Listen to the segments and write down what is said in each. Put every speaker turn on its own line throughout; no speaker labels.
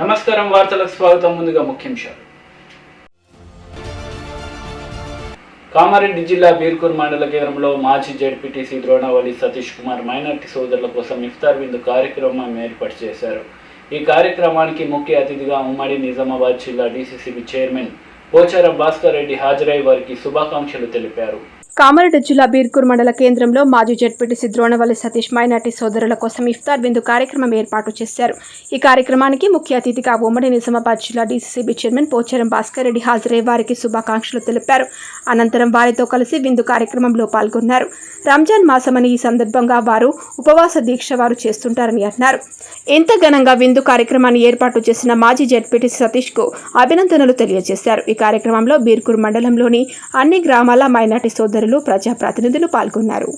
నమస్కారం వార్తలకు స్వాగతం. ముందుగా ముఖ్యాంశాలు. కామారెడ్డి జిల్లా బీర్కూర్ మండల కేంద్రంలో మాజీ జెడ్పీటీసీ ద్రోణవల్లి సతీష్ కుమార్ మైనార్టీ సోదరుల కోసం ఇఫ్తార్ విందు కార్యక్రమం ఏర్పాటు చేశారు. ఈ కార్యక్రమానికి ముఖ్య అతిథిగా ఉమ్మడి నిజామాబాద్ జిల్లా డీసీసీబీ చైర్మన్ పోచారం భాస్కర్ రెడ్డి హాజరై వారికి శుభాకాంక్షలు తెలిపారు.
కామారెడ్డి జిల్లా బీర్కూర్ మండల కేంద్రంలో మాజీ జెడ్పీటీసీ ద్రోణవల్లి సతీష్ మైనార్టీ సోదరుల కోసం ఇఫ్తార్ విందు కార్యక్రమం ఏర్పాటు చేశారు. ఈ కార్యక్రమానికి ముఖ్య అతిథిగా ఉమ్మడి నిజామాబాద్ జిల్లా డీసీసీబీ చైర్మన్ పోచారం భాస్కర్ రెడ్డి హాజరై వారికి శుభాకాంక్షలు తెలిపారు. అనంతరం వారితో కలిసి విందు కార్యక్రమంలో పాల్గొన్నారు. రంజాన్ మాసమని ఈ సందర్భంగా వారు ఉపవాస దీక్ష చేస్తుంటారని అన్నారు. ఎంత ఘనంగా విందు కార్యక్రమాన్ని ఏర్పాటు చేసిన మాజీ జెడ్పీటీసీ సతీష్ కు అభినందనలు తెలియజేశారు. ఈ కార్యక్రమంలో బీర్కూర్ మండలంలోని అన్ని గ్రామాల మైనార్టీ సోదరులు, ప్రజాప్రతినిధులు పాల్గొన్నారు.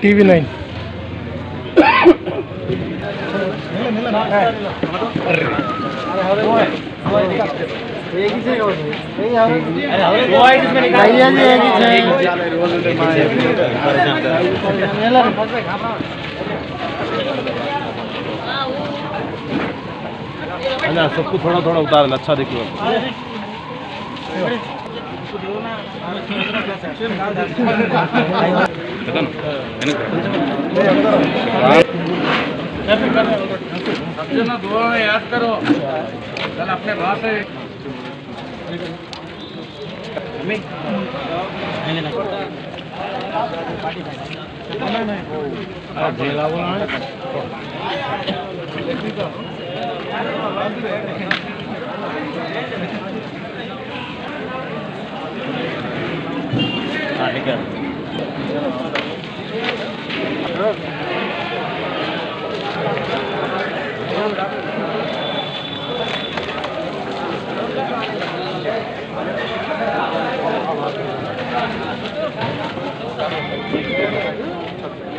TV9
सबको थोड़ा थोड़ा उतार अच्छा देखिए. दुआ याद करो कल अपने बात है.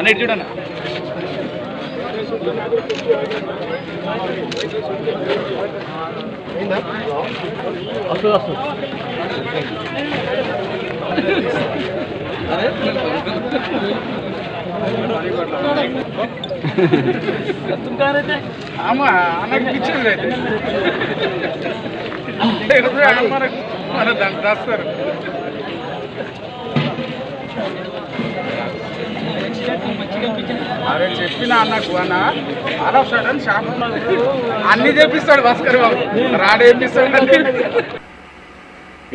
అనే చూడన్నా రాస్తారు. అరే చెప్పిన అన్నకు అన్న అలా సడన్ షాప్ అన్ని చేపిస్తాడు భాస్కర్ బాబు, రాడేపిస్తాడు.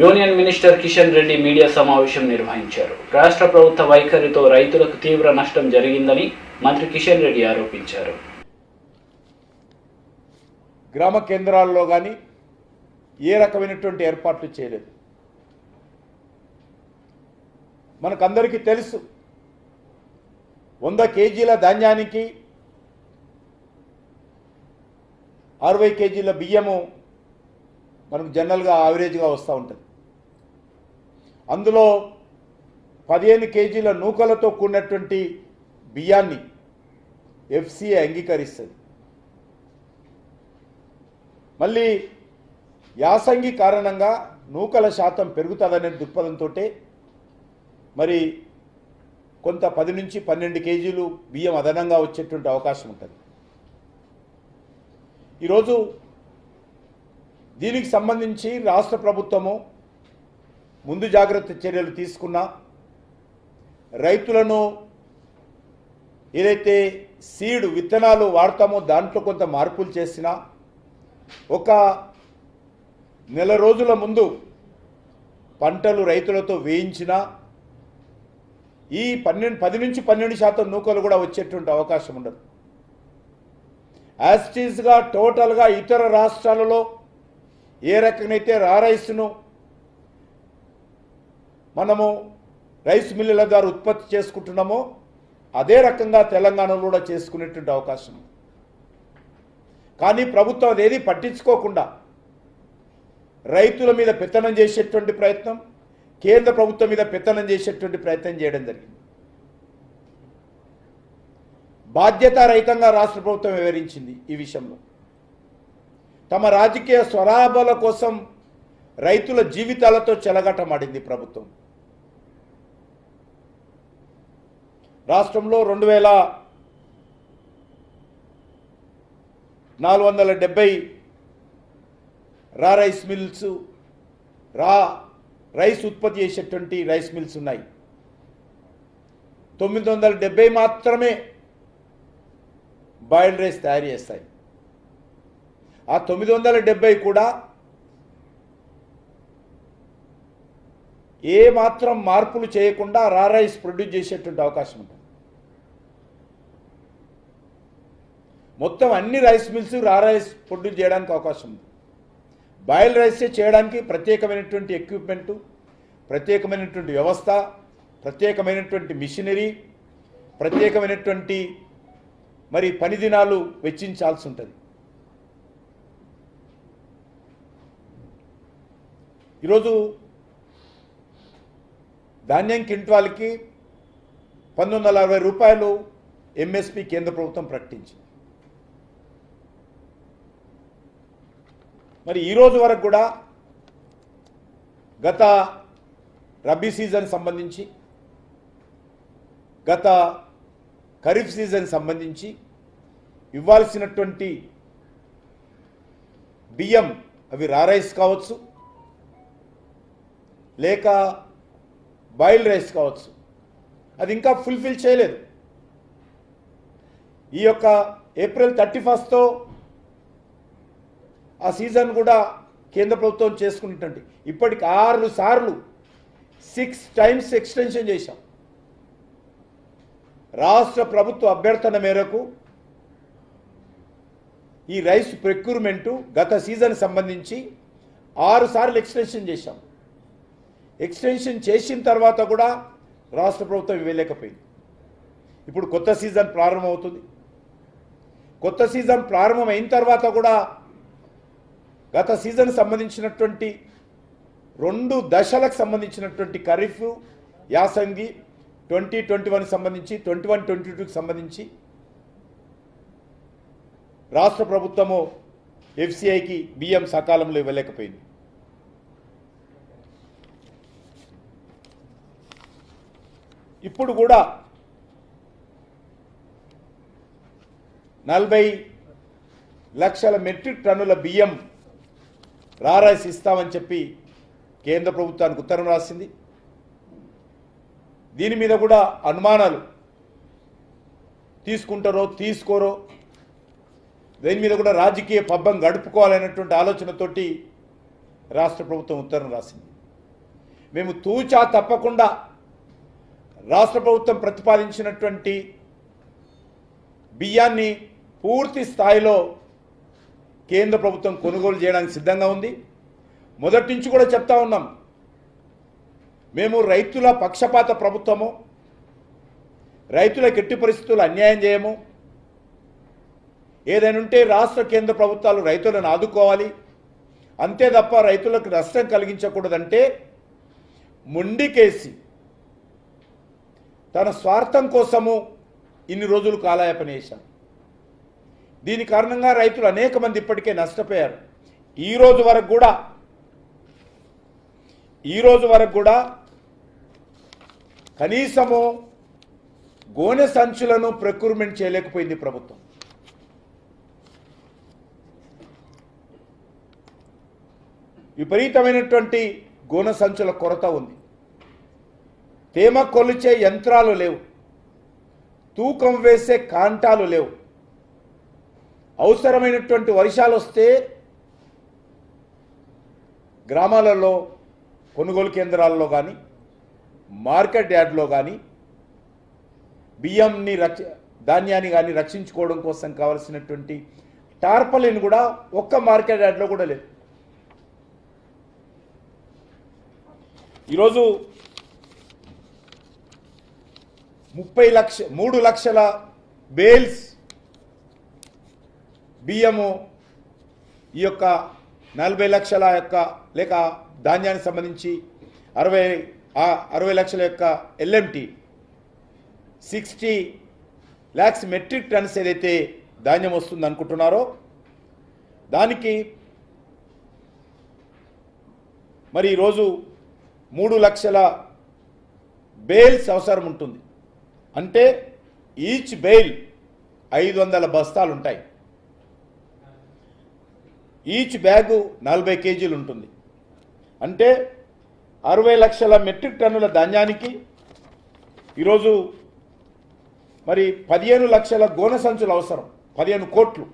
Union minister Kishan Reddy media సమావేశం నిర్వహించారు. రాష్ట్ర ప్రభుత్వ వైఖరితో రైతులకు తీవ్ర నష్టం జరిగిందని మంత్రి కిషన్ రెడ్డి ఆరోపించారు.
గ్రామ కేంద్రాల్లో కానీ ఏ రకమైనటువంటి ఏర్పాట్లు చేయలేదు. మనకందరికీ తెలుసు 100 కేజీల ధాన్యానికి 60 కేజీల బియ్యము మనకు జనరల్గా యావరేజ్గా వస్తూ ఉంటుంది. అందులో 15 కేజీల నూకలతో కూడినటువంటి బియ్యాన్ని ఎఫ్సిఏ అంగీకరిస్తుంది. మళ్ళీ యాసంగి కారణంగా నూకల శాతం పెరుగుతుందనే దృక్పథంతో మరి కొంత 10 నుంచి 12 కేజీలు బియ్యం అదనంగా వచ్చేటువంటి అవకాశం ఉంటుంది. ఈరోజు దీనికి సంబంధించి రాష్ట్ర ప్రభుత్వము ముందు జాగ్రత్త చర్యలు తీసుకున్నా, రైతులను ఏదైతే సీడ్ విత్తనాలు వాడతామో దాంట్లో కొంత మార్పులు చేసినా, ఒక నెల రోజుల ముందు పంటలు రైతులతో వేయించినా ఈ 10 నుంచి 12% నూకలు కూడా వచ్చేటువంటి అవకాశం ఉండదు. యాస్టీస్గా టోటల్గా ఇతర రాష్ట్రాలలో ఏ రకమైతే రైస్ను మనము రైస్ మిల్లుల ద్వారా ఉత్పత్తి చేసుకుంటున్నామో అదే రకంగా తెలంగాణలో కూడా చేసుకునేటువంటి అవకాశం. కానీ ప్రభుత్వం అదేది పట్టించుకోకుండా రైతుల మీద పెత్తనం చేసేటువంటి ప్రయత్నం, కేంద్ర ప్రభుత్వం మీద పెత్తనం చేసేటువంటి ప్రయత్నం చేయడం జరిగింది. బాధ్యతారహితంగా రాష్ట్ర ప్రభుత్వం వివరించింది ఈ విషయంలో. తమ రాజకీయ స్వలాభాల కోసం రైతుల జీవితాలతో చెలగాటమాడింది ప్రభుత్వం. రాష్ట్రంలో 2470 రైస్ మిల్స్, రైస్ ఉత్పత్తి చేసేటువంటి రైస్ మిల్స్ ఉన్నాయి. 970 మాత్రమే బాయిల్డ్ రైస్ తయారు చేస్తాయి. ఆ 970 కూడా ఏ మాత్రం మార్పులు చేయకుండా రైస్ ప్రొడ్యూస్ చేసేటువంటి అవకాశం ఉంటుంది. మొత్తం అన్ని రైస్ మిల్స్ రైస్ ప్రొడ్యూస్ చేయడానికి అవకాశం ఉంది. బాయిల్డ్ రైస్ చేయడానికి ప్రత్యేకమైనటువంటి ఎక్విప్మెంటు, ప్రత్యేకమైనటువంటి వ్యవస్థ, ప్రత్యేకమైనటువంటి మిషనరీ, ప్రత్యేకమైనటువంటి మరి పని దినాలు వెచ్చించాల్సి ఉంటుంది. ఈరోజు ధాన్యం క్వింటాల్కి 1960 రూపాయలు ఎంఎస్పి కేంద్ర ప్రభుత్వం ప్రకటించింది. మరి ఈరోజు వరకు కూడా గత రబీ సీజన్ సంబంధించి, గత ఖరీఫ్ సీజన్ సంబంధించి ఇవ్వాల్సినటువంటి బియ్యం, అవి రైస్ కావచ్చు లేక బాయిల్డ్ రైస్ కావచ్చు, అది ఇంకా ఫుల్ఫిల్ చేయలేదు. ఈ యొక్క ఏప్రిల్ 31తో ఆ సీజన్ కూడా కేంద్ర ప్రభుత్వం చేసుకునేటువంటి ఇప్పటికి 6 సార్లు 6 టైమ్స్ ఎక్స్టెన్షన్ చేశాం. రాష్ట్ర ప్రభుత్వ అభ్యర్థన మేరకు ఈ రైస్ ప్రొక్యూర్మెంటు గత సీజన్ సంబంధించి 6 సార్లు ఎక్స్టెన్షన్ చేశాం. ఎక్స్టెన్షన్ చేసిన తర్వాత కూడా రాష్ట్ర ప్రభుత్వం ఇవ్వలేకపోయింది. ఇప్పుడు కొత్త సీజన్ ప్రారంభమవుతుంది. కొత్త సీజన్ ప్రారంభమైన తర్వాత కూడా గత సీజన్ సంబంధించినటువంటి 2 దశలకు సంబంధించినటువంటి ఖరీఫ్, యాసంగి 2021 సంబంధించి 21-22కి సంబంధించి రాష్ట్ర ప్రభుత్వము ఎఫ్సిఐకి బియ్యం సకాలంలో ఇవ్వలేకపోయింది. ఇప్పుడు కూడా 40 లక్షల మెట్రిక్ టన్నుల బియ్యం రైస్ ఇస్తామని చెప్పి కేంద్ర ప్రభుత్వానికి ఉత్తరం రాసింది. దీని మీద కూడా అనుమానాలు, తీసుకుంటారో తీసుకోరో, దీని మీద కూడా రాజకీయ పబ్బం గడుపుకోవాలనేటువంటి ఆలోచనతోటి రాష్ట్ర ప్రభుత్వం ఉత్తరం రాసింది. మేము తూచా తప్పకుండా రాష్ట్ర ప్రభుత్వం ప్రతిపాదించినటువంటి బియ్యాన్ని పూర్తి స్థాయిలో కేంద్ర ప్రభుత్వం కొనుగోలు చేయడానికి సిద్ధంగా ఉంది. మొదటి నుంచి కూడా చెప్తా ఉన్నాం, మేము రైతుల పక్షపాత ప్రభుత్వము, రైతులకు ఎట్టి పరిస్థితుల్లో అన్యాయం చేయము. ఏదైనా ఉంటే రాష్ట్ర కేంద్ర ప్రభుత్వాలు రైతులను ఆదుకోవాలి, అంతే తప్ప రైతులకు నష్టం కలిగించకూడదంటే మొండికేసి తన స్వార్థం కోసము ఇన్ని రోజులు కాలయాపన చేశాం. దీని కారణంగా రైతులు అనేక మంది ఇప్పటికే నష్టపోయారు. ఈ రోజు వరకు కూడా కనీసము గోనె సంచులను ప్రొక్యూర్మెంట్ చేయలేకపోయింది ప్రభుత్వం. విపరీతమైనటువంటి గోనె సంచుల కొరత ఉంది. తేమ కొలిచే యంత్రాలు లేవు, తూకం వేసే కాంటాలు లేవు. అవసరమైనటువంటి వర్షాలు వస్తే గ్రామాలలో కొనుగోలు కేంద్రాల్లో కానీ మార్కెట్ యార్డ్లో కానీ బియ్యంని ధాన్యాన్ని కానీ రక్షించుకోవడం కోసం కావలసినటువంటి టార్పలిన్ కూడా ఒక్క మార్కెట్ యార్డ్లో కూడా లేదు. ఈరోజు 3 లక్షల బేల్స్ బియ్యము, ఈ యొక్క 40 లక్షల యొక్క లేక ధాన్యానికి సంబంధించి 60 లక్షల యొక్క LMT 60 lakhs మెట్రిక్ టన్స్ ఏదైతే ధాన్యం వస్తుంది అనుకుంటున్నారో దానికి మరి ఈరోజు 3 లక్షల బేల్స్ అవసరం ఉంటుంది. అంటే ఈచ్ బేల్ 500 బస్తాలు ఉంటాయి. ఈచ్ బ్యాగు 40 కేజీలు ఉంటుంది. అంటే 60 లక్షల మెట్రిక్ టన్నుల ధాన్యానికి ఈరోజు మరి 15 లక్షల గోన సంచులు అవసరం. 15 కోట్లు,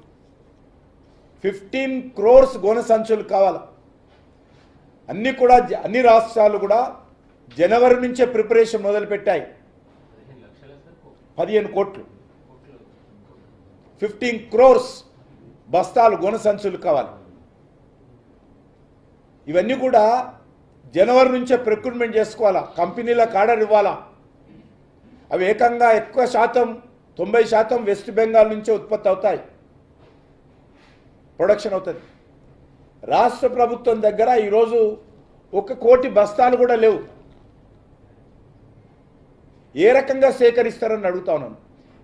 15 crores గోన సంచులు కావాలి. అన్ని రాష్ట్రాలు కూడా జనవరి నుంచే ప్రిపరేషన్ మొదలుపెట్టాయి. 15 కోట్లు, 15 crores బస్తాలు గోన సంచులు కావాలి. ఇవన్నీ కూడా జనవరి నుంచే ప్రొక్యూర్మెంట్ చేసుకోవాలా, కంపెనీలకు ఆర్డర్ ఇవ్వాలా. అవి ఏకంగా ఎక్కువ శాతం 90% వెస్ట్ బెంగాల్ నుంచే ఉత్పత్తి అవుతాయి, ప్రొడక్షన్ అవుతుంది. రాష్ట్ర ప్రభుత్వం దగ్గర ఈరోజు 1 కోటి బస్తాలు కూడా లేవు. ఏ రకంగా సేకరిస్తారని అడుగుతా ఉన్నాను.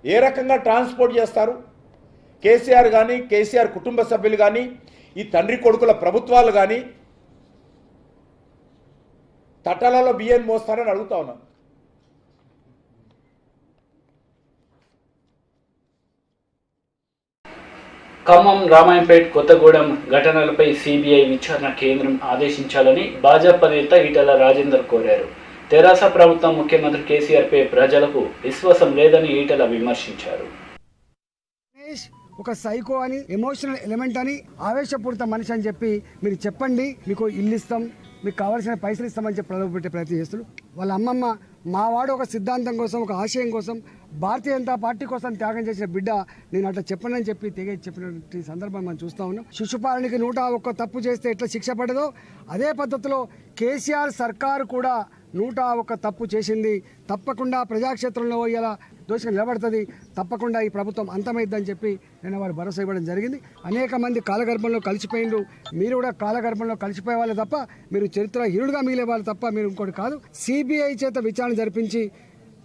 ఏ రకంగా ట్రాన్స్పోర్ట్ చేస్తారు? కేసీఆర్ కానీ, కేసీఆర్ కుటుంబ సభ్యులు కానీ, ఈ తండ్రి కొడుకుల ప్రభుత్వాలు కానీ తటాలలో బియ్యం మోస్తారని అడుగుతా ఉన్నాను.
ఖమ్మం, రామాయంపేట్, కొత్తగూడెం ఘటనలపై సిబిఐ విచారణ కేంద్రం ఆదేశించాలని భాజపా నేత ఈటెల రాజేందర్ కోరారు. తెరాస ప్రభుత్వం ముఖ్యమంత్రి కేసీఆర్పై ప్రజలకు విశ్వాసం లేదని ఈటెల విమర్శించారు.
ఒక సైకో అని, ఎమోషనల్ ఎలిమెంట్ అని, ఆవేశపూరిత మనిషి అని చెప్పి మీరు చెప్పండి, మీకు ఇల్లు ఇస్తాం, మీకు కావాల్సిన పైసలు ఇస్తామని చెప్పి ప్రలోభ పెట్టే ప్రయత్నం చేస్తారు. వాళ్ళ అమ్మమ్మ మావాడు ఒక సిద్ధాంతం కోసం, ఒక ఆశయం కోసం, భారతీయ జనతా పార్టీ కోసం త్యాగం చేసిన బిడ్డ, నేను అట్లా చెప్పనని చెప్పి తెగ చెప్పినటువంటి సందర్భం మనం చూస్తూ ఉన్నాం. శిశుపాలనకి 101 తప్పు చేస్తే ఎట్లా శిక్ష పడదో అదే పద్ధతిలో కేసీఆర్ సర్కారు కూడా 101 తప్పు చేసింది. తప్పకుండా ప్రజాక్షేత్రంలో ఇలా దోషంగా నిలబడుతుంది. తప్పకుండా ఈ ప్రభుత్వం అంతమైద్దని చెప్పి నేను వారు భరోసా ఇవ్వడం జరిగింది. అనేక మంది కాలగర్భంలో కలిసిపోయిండ్రు. మీరు కూడా కాలగర్భంలో కలిసిపోయే వాళ్ళు తప్ప, మీరు చరిత్ర హీరుడుగా మిగిలే వాళ్ళు తప్ప మీరు ఇంకోటి కాదు. సిబిఐ చేత విచారణ జరిపించి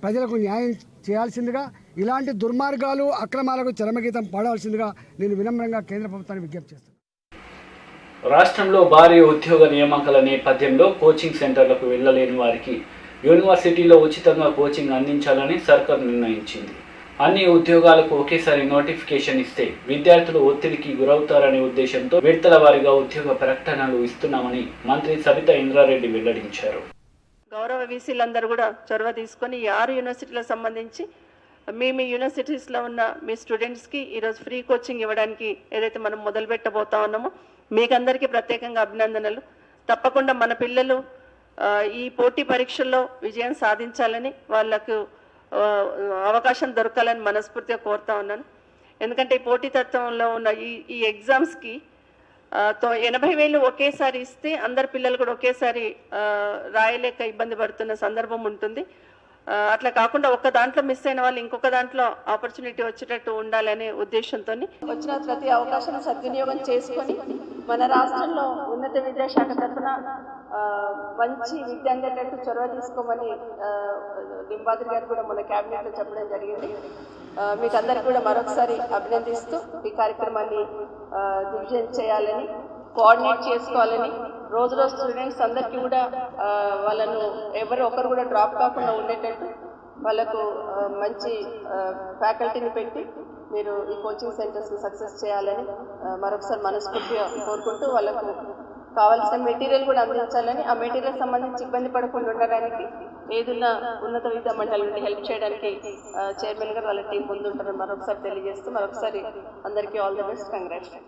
ప్రజలకు న్యాయం చేయాల్సిందిగా, ఇలాంటి దుర్మార్గాలు, అక్రమాలకు చరమగీతం పాడాల్సిందిగా నేను వినమ్రంగా కేంద్ర ప్రభుత్వాన్ని విజ్ఞప్తి చేస్తాను.
రాష్ట్రంలో భారీ ఉద్యోగ నియామకాల నేపథ్యంలో కోచింగ్ సెంటర్లకు వెళ్లలేని వారికి యూనివర్సిటీలో ఉచితంగా కోచింగ్ అందించాలని సర్కార్ నిర్ణయించింది. అన్ని ఉద్యోగాలకు ఒకేసారి నోటిఫికేషన్ ఇస్తే విద్యార్థులు ఒత్తిడికి గురవుతారనే ఉద్దేశంతో విడతల వారీగా ఉద్యోగ ప్రకటనలు ఇస్తున్నామని మంత్రి సబితా ఇంద్రారెడ్డి వెల్లడించారు.
గౌరవ వీసీలందరూ కూడా చొరవ తీసుకొని 6 యూనివర్సిటీలకు సంబంధించి మీ యూనివర్సిటీస్లో ఉన్న మీ స్టూడెంట్స్కి ఈరోజు ఫ్రీ కోచింగ్ ఇవ్వడానికి ఏదైతే మనం మొదలు పెట్టబోతా ఉన్నామో మీకు అందరికీ ప్రత్యేకంగా అభినందనలు. తప్పకుండా మన పిల్లలు ఈ పోటీ పరీక్షల్లో విజయం సాధించాలని, వాళ్ళకు అవకాశం దొరకాలని మనస్ఫూర్తిగా కోరుతా ఉన్నాను. ఎందుకంటే ఈ పోటీతత్వంలో ఉన్న ఈ ఎగ్జామ్స్కి 80,000 ఒకేసారి ఇస్తే అందరు పిల్లలు కూడా ఒకేసారి రాయలేక ఇబ్బంది పడుతున్న సందర్భం ఉంటుంది. అట్లా కాకుండా ఒక్క దాంట్లో మిస్ అయిన వాళ్ళు ఇంకొక దాంట్లో ఆపర్చునిటీ వచ్చేటట్టు ఉండాలనే ఉద్దేశంతో వచ్చిన ప్రతి అవకాశం సద్వినియోగం చేసుకొని మన రాష్ట్రంలో ఉన్నత విద్యాశాఖ తరఫున మంచి విద్య అందేటట్టు చొరవ తీసుకోమని లింబాద్రి గారు కూడా మన క్యాబినెట్లో చెప్పడం జరిగింది. మీకు అందరికీ కూడా మరొకసారి అభినందిస్తూ ఈ కార్యక్రమాన్ని దిగ్విజయం చేయాలని, కోఆర్డినేట్ చేసుకోవాలని, రోజు స్టూడెంట్స్ అందరికీ కూడా వాళ్ళను ఎవరు ఒకరు కూడా డ్రాప్ కాకుండా ఉండేటట్టు వాళ్ళకు మంచి ఫ్యాకల్టీని పెట్టి మీరు ఈ కోచింగ్ సెంటర్స్ని సక్సెస్ చేయాలని మరొకసారి మనస్ఫూర్తిగా కోరుకుంటూ, వాళ్ళకు కావాల్సిన మెటీరియల్ కూడా అందించాలని, ఆ మెటీరియల్ సంబంధించి ఇబ్బంది పడకుండా ఉండడానికి ఏదున్న ఉన్నత విద్యా మండలి నుండి హెల్ప్ చేయడానికి చైర్మన్ గారు వాళ్ళ టీం ముందుంటారని మరొకసారి తెలియజేస్తూ మరొకసారి అందరికీ all the best, congratulation.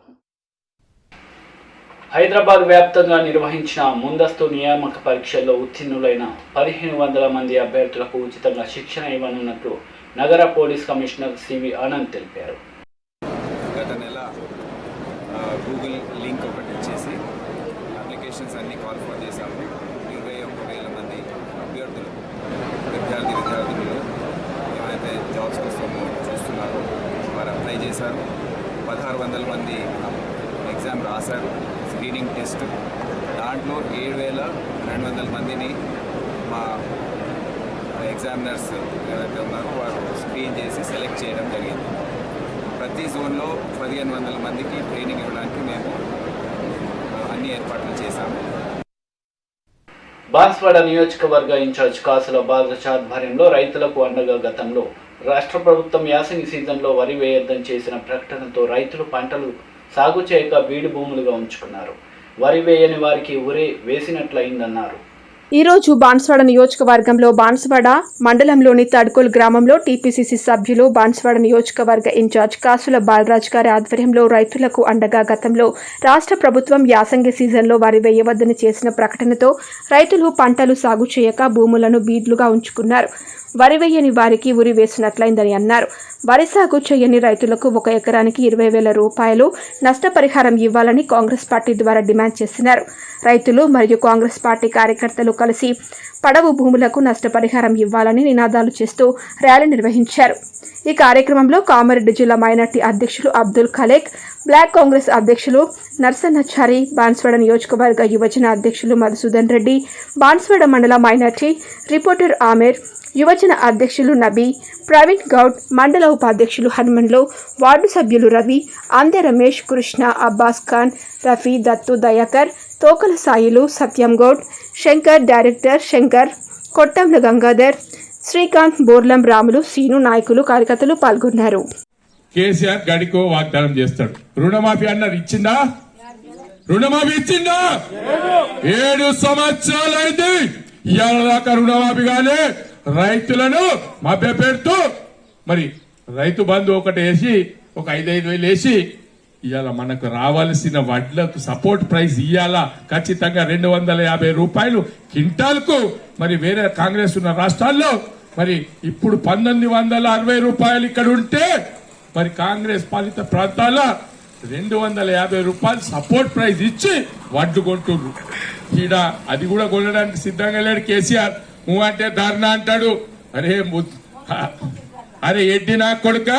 Hyderabad వ్యాప్తంగా నిర్వహించిన ముందస్తు నియామక పరీక్షల్లో ఉత్తీర్ణులైన 1,500 మంది అభ్యర్థులకు ఉచితంగా శిక్షణ ఇవ్వనున్నట్లు నగర పోలీస్ కమిషనర్ సివి ఆనంద్ తెలిపారు.
గత నెల గూగుల్ లింక్ ఒకటి ఇచ్చేసి అప్లికేషన్స్ అన్నీ క్వాలిఫై చేశాము. 21,000 మంది అభ్యర్థులు విద్యార్థులు చేశారు. 1600 మంది ఎగ్జామ్ రాశారు, స్క్రీనింగ్ టెస్ట్. దాంట్లో 7200 మందిని మా ఎగ్జామినర్స్ ఎవరైతే ఉన్నారో వారు స్క్రీన్ చేసి సెలెక్ట్ చేయడం జరిగింది. ప్రతి జోన్లో 1500 మందికి ట్రైనింగ్ ఇవ్వడానికి మేము అన్ని ఏర్పాట్లు చేశాము.
బాన్స్వాడ నియోజకవర్గ ఇన్ఛార్జ్ కాసుల బాలరాజ్ ఆధ్వర్యంలో రైతులకు అండగా గతంలో రాష్ట్ర ప్రభుత్వం యాసంగి సీజన్లో వరి వేయొద్దని చేసిన ప్రకటనతో రైతులు పంటలు సాగు చేయక బీడు భూములుగా ఉంచుకున్నారు. వరి వేయని వారికి ఉరే వేసినట్లయిందన్నారు.
ఈ రోజు బాన్స్వాడ నియోజకవర్గంలో బాన్స్వాడ మండలంలోని తడ్కోల్ గ్రామంలో టీపీసీసీ సభ్యులు బాన్స్వాడ నియోజకవర్గ ఇన్ఛార్జ్ కాసుల బాలరాజ్ గారి ఆధ్వర్యంలో రైతులకు అండగా గతంలో రాష్ట్ర ప్రభుత్వం యాసంగి సీజన్లో వరి వేయవద్దని చేసిన ప్రకటనతో రైతులు పంటలు సాగు చేయక భూములను బీడ్లుగా ఉంచుకున్నారు. వరి వేయని వారికి ఉరి వేసినట్లయిందని అన్నారు. వరి సాగు చేయని రైతులకు 1 ఎకరానికి 20,000 రూపాయలు నష్టపరిహారం ఇవ్వాలని కాంగ్రెస్ పార్టీ ద్వారా డిమాండ్ చేస్తున్నారు. రైతులు మరియు కాంగ్రెస్ పార్టీ కార్యకర్తలు కలిసి పడవు భూములకు నష్టపరిహారం ఇవ్వాలని నినాదాలు చేస్తూ ర్యాలీ నిర్వహించారు. ఈ కార్యక్రమంలో కామారెడ్డి జిల్లా మైనార్టీ అధ్యక్షులు అబ్దుల్ ఖలేక్, బ్లాక్ కాంగ్రెస్ అధ్యక్షులు నర్సన్నచారి, బాన్స్వాడ నియోజకవర్గ యువజన అధ్యక్షులు మధుసూదన్ రెడ్డి, బాన్స్వాడ మండల మైనార్టీ రిపోర్టర్ ఆమేర్, యువజన అధ్యక్షులు నబీ, ప్రవీణ్ గౌడ్, మండల ఉపాధ్యక్షులు హనుమన్లు, వార్డు సభ్యులు రవి, అందే రమేష్, కృష్ణ, అబ్బాస్ ఖాన్, రఫీ, దత్తు, దయాకర్, తోకల సాయిలు, సత్యం గౌడ్, శంకర్, డైరెక్టర్ శంకర్, కొట్టంల గంగాధర్, శ్రీకాంత్, బోర్లం రాములు, సీను నాయకులు, కార్యకర్తలు పాల్గొన్నారు.
కేసీఆర్ గడికో వాగ్దానం చేస్తాడు. రుణమాఫీ అన్నారు, ఇచ్చిందా? రుణమాఫీ ఇచ్చిందా? 7 సంవత్సరాలు అయింది, ఇవాళ దాకా రుణమాఫీ కానీ రైతులను మభ్య పెడుతూ మరి రైతు బంధు ఒకటి వేసి ఒక 5,000 వేసి ఇవాళ మనకు రావాల్సిన వడ్లకు సపోర్ట్ ప్రైస్ ఇవాళ ఖచ్చితంగా 250 రూపాయలు క్వింటాల్కు. మరి వేరే కాంగ్రెస్ ఉన్న రాష్ట్రాల్లో మరి ఇప్పుడు 1960 రూపాయలు ఇక్కడ ఉంటే మరి కాంగ్రెస్ పాలిత ప్రాంతాల్లో 250 రూపాయలు సపోర్ట్ ప్రైస్ ఇచ్చి వడ్లు కొంటున్నారు. ఈడ అది కూడా కొనడానికి సిద్ధంగా లేడు కేసీఆర్. అంటే ధర్నా అంటాడు. అరే ఎడ్డి నా కొడుక,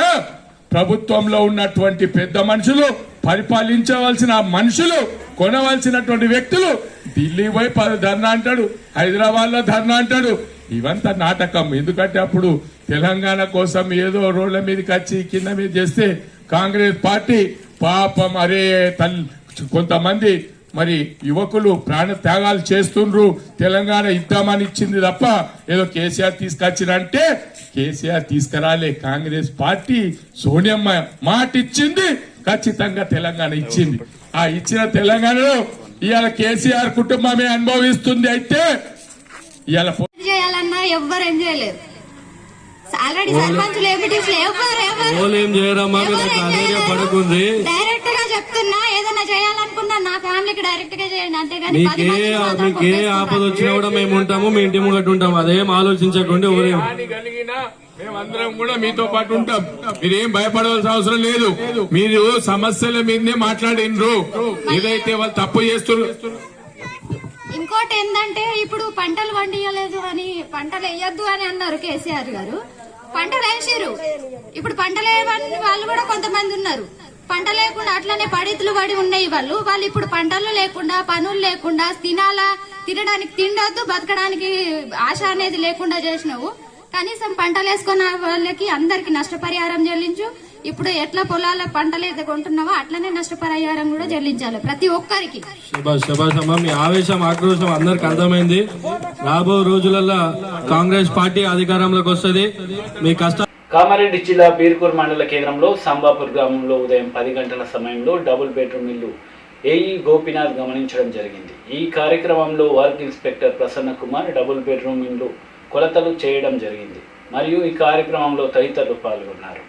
ప్రభుత్వంలో ఉన్నటువంటి పెద్ద మనుషులు, పరిపాలించవలసిన మనుషులు, కొనవలసినటువంటి వ్యక్తులు ఢిల్లీ పోయి ధర్నా అంటాడు, హైదరాబాద్ లో ధర్నా అంటాడు. ఇవంతా నాటకం. ఎందుకంటే అప్పుడు తెలంగాణ కోసం ఏదో రోడ్ల మీదకి వచ్చి కింద మీద చేస్తే కాంగ్రెస్ పార్టీ పాపం అరే కొంతమంది మరి యువకులు ప్రాణ త్యాగాలు చేస్తుండ్రు, తెలంగాణ ఇద్దామని ఇచ్చింది తప్ప ఏదో కేసీఆర్ తీసుకొచ్చినంటే కేసీఆర్ తీసుకురాలే. కాంగ్రెస్ పార్టీ సోనియమ్మ మాట ఇచ్చింది, ఖచ్చితంగా తెలంగాణ ఇచ్చింది. ఆ ఇచ్చిన తెలంగాణలో ఇవాళ కేసీఆర్ కుటుంబమే అనుభవిస్తుంది. అయితే ఇవాళ
చేయాలన్నా ఎవ్వరు ఏం చేయలేదు. ఆల్రెడీ సర్పంచులు డైరెక్ట్ గా చెప్తున్నా, ఏదైనా చేయాలనుకున్నా నా ఫ్యామిలీకి డైరెక్ట్ గా చేయండి, అంతేగాని
మీకు ఏ ఆపద వచ్చినా కూడా మేము ఉంటాము, మీ ఇంటి ముంగట ఉంటాము. అదేం ఆలోచించకుండా
మేమందరం కూడా మీతో పాటు ఉంటాం. మీరేం భయపడవలసిన అవసరం లేదు. మీరు సమస్యల మీదనే మాట్లాడినరు. ఏదైతే వాళ్ళు తప్పు చేస్తున్నారు.
ఇంకోటి ఏంటంటే ఇప్పుడు పంటలు పండియలేదు అని, పంటలు వేయొద్దు అని అన్నారు కేసీఆర్ గారు. పంటలు వేసారు. ఇప్పుడు పంటలు వేయని వాళ్ళు కూడా కొంతమంది ఉన్నారు. పంట లేకుండా అట్లనే పడితులు పడి ఉన్నాయి వాళ్ళు ఇప్పుడు పంటలు లేకుండా, పనులు లేకుండా, తినడానికి తిండొద్దు, బతకడానికి ఆశ అనేది లేకుండా చేసినావు. కనీసం పంటలు వేసుకున్న వాళ్ళకి అందరికి నష్టపరిహారం చెల్లించు. ఇప్పుడు ఎట్లా పొలాల పంటలు అయితే కొంటున్నావో అట్లనే నష్టపరిహారం కూడా చెల్లించాలి ప్రతి ఒక్కరికి.
మీ ఆవేశం, ఆక్రోశం అందరికి అర్థమైంది. రాబో రోజులలో కాంగ్రెస్ పార్టీ అధికారంలోకి వస్తుంది. మీ కష్ట
కామారెడ్డి జిల్లా బీర్కూర్ మండల కేంద్రంలో సంబాపూర్ గ్రామంలో ఉదయం 10 గంటల సమయంలో డబుల్ బెడ్రూమ్ ఇల్లు ఏఈ గోపీనాథ్ గమనించడం జరిగింది. ఈ కార్యక్రమంలో work inspector Prasanna Kumar double bedroom ఇల్లు కొలతలు చేయడం జరిగింది. మరియు ఈ కార్యక్రమంలో తదితరులు పాల్గొన్నారు.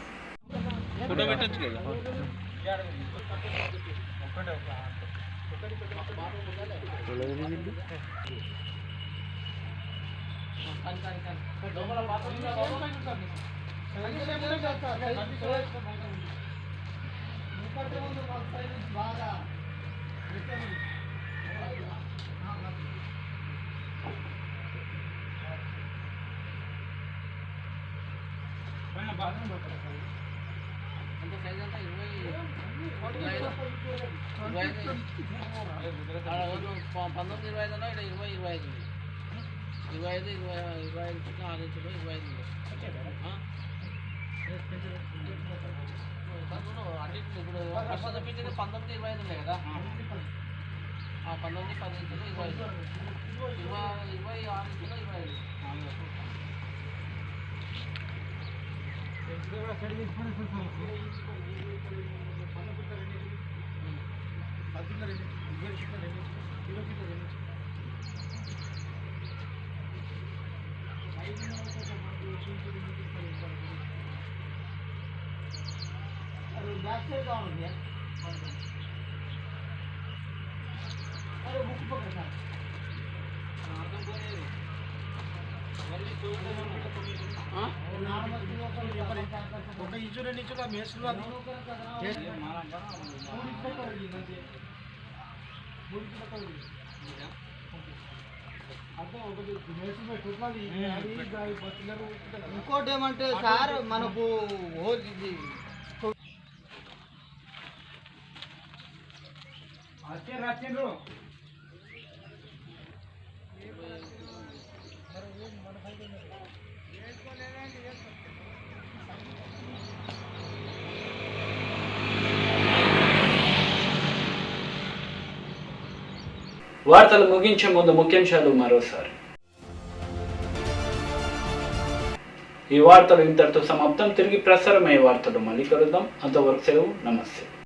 ఇంకోటి ఏమంటే సార్ మనకు
వార్తలు ముగించే ముందు ముఖ్యాంశాలు మరోసారి. ఈ వార్తలు ఇంతటితో సమాప్తం. తిరిగి ప్రసారమయ్యే వార్తలు మళ్ళీ కలుద్దాం. అంతవరకు సెలవు. నమస్తే.